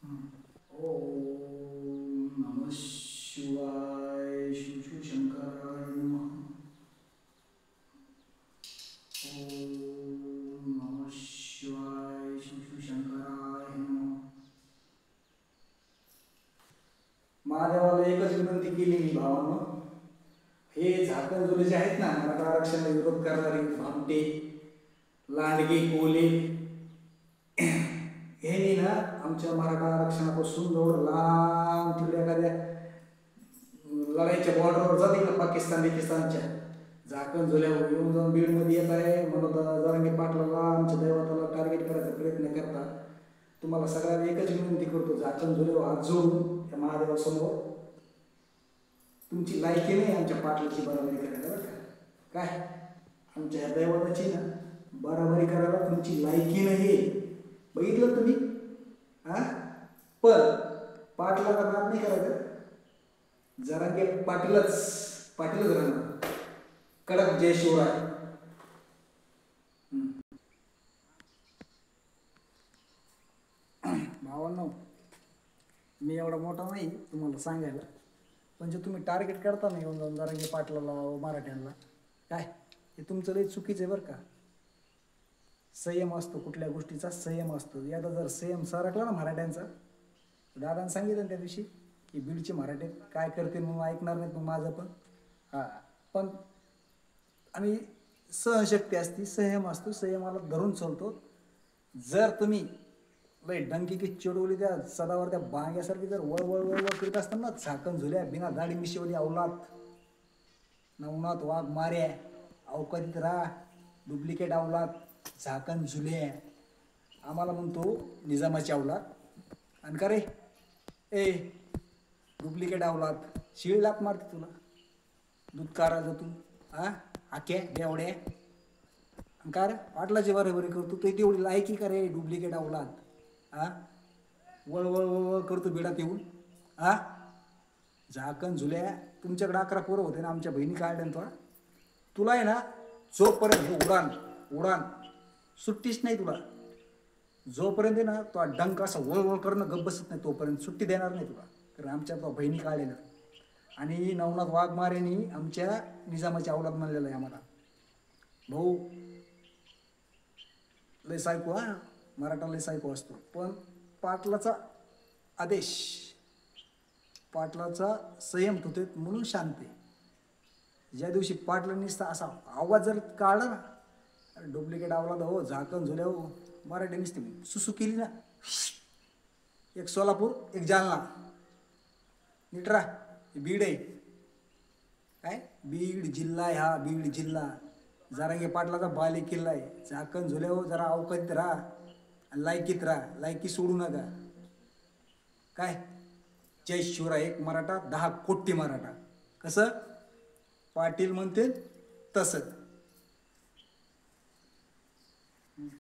ओम नमः शिवाय शिव शंकराय नमः। ओम नमः शिवाय शिव शंकराय नमः। महादेवाला एकच विनंती केली मी भावानं, हे झाकणझुले जे आहेत ना मराठा आरक्षणाला विरोध करणारे भामटे लांडगे कोले हे ना आमच्या मराठा आरक्षणापासून जवळ लांब तिकडे एखाद्या लढाईच्या बॉर्डरवर जाते ना पाकिस्तानच्या झाकण झुल्यावर येऊन जाऊन बीडमध्ये येत आहे म्हणून जरांगे पाटलाला आमच्या दैवताला टार्गेट करायचा प्रयत्न करता। तुम्हाला सगळ्यांना एकच विनंती करतो, झाकण झुल्यावर हात जोडून त्या महादेवासमोर तुमची लायकी नाही आमच्या पाटलाची बराबरी करायला बरं का। काय आमच्या ह्या दैवताची ना बराबरी करायला तुमची लायकी नाही, बघितलं तुम्ही हा। पण पाटलाला नाद नाही करायचं, जरांगे पाटीलच राहणार। कडक जय शिवराय। भावांनो, मी एवढा मोठा नाही तुम्हाला सांगायला, पण जे तुम्ही टार्गेट करता ना येऊन जाऊन जरांगे पाटलाला मराठ्यांना, काय हे तुमचं लई चुकीचं आहे बरं का। संयम असतो, कुठल्या गोष्टीचा संयम असतो। याचा जर संयम सरकला ना मराठ्यांचा, दादाने सांगितलं त्या दिवशी की बीडचे मराठे काय करतील मग ऐकणार नाहीत मग माझं पण पण आणि सहनशक्ती असती, संयम असतो, संयमाला धरून चालतो। जर तुम्ही लय डंकी की चिडवली त्या सदावर त्या बांग्यासारखी जर वळ करीत असताना झाकण झुल्या बिना दाढी मिशवली अवलात नवनाथ वाघ मार्या अवकाळीत राहा डुप्लिकेट अवलात झाकण झुल्या आम्हाला म्हणतो निजामाची अवलाद आणि का रे ए डुप्लिकेट अवलाद शिळ लात मारते तुला दूध काढायचं तू आख्या बेवड्या का रे पाटलाची बरोबरी करतो तू तेवढी लायकी का रे डुप्लिकेट अवलाद वळ करतो बिडात येऊन झाकण झुल्या तुमच्याकडे 11 पोरं होते ना आमच्या बहिणी काढल्या तुला आहे ना जोपर्यंत उडान सुट्टीच नाही तुला जोपर्यंत ना तो डंक असा वळ करणं गप्प बसत नाही तोपर्यंत सुट्टी देणार नाही तुला कारण आमच्या बहिणी काढलेल्या आणि नवनाथ वाघमारेंनी आमच्या निजामाची अवलाद म्हणलेलं आहे आम्हाला भाऊ लय सायको मराठा लय सायको असतो पण पाटलाचा आदेश पाटलाचा संयम होते म्हणून शांती ज्या दिवशी पाटलांनी असा आवाज जर काढला ना डुप्लिकेट अवलाद हो झाकण झुल्या हो मराठी नुसती सुसू केली ना एक सोलापूर एक जालना नीटरा बीड आहे काय बीड जिल्हा आहे हा बीड जिल्हा जरांगे पाटलाचा बाले किल्ला आहे झाकण झुल्या हो जरा अवकाळीत राहा लायकीत राहा लायकी सोडू नका काय जय शिवराय एक मराठा 10 कोटी मराठा कसं पाटील म्हणते तसं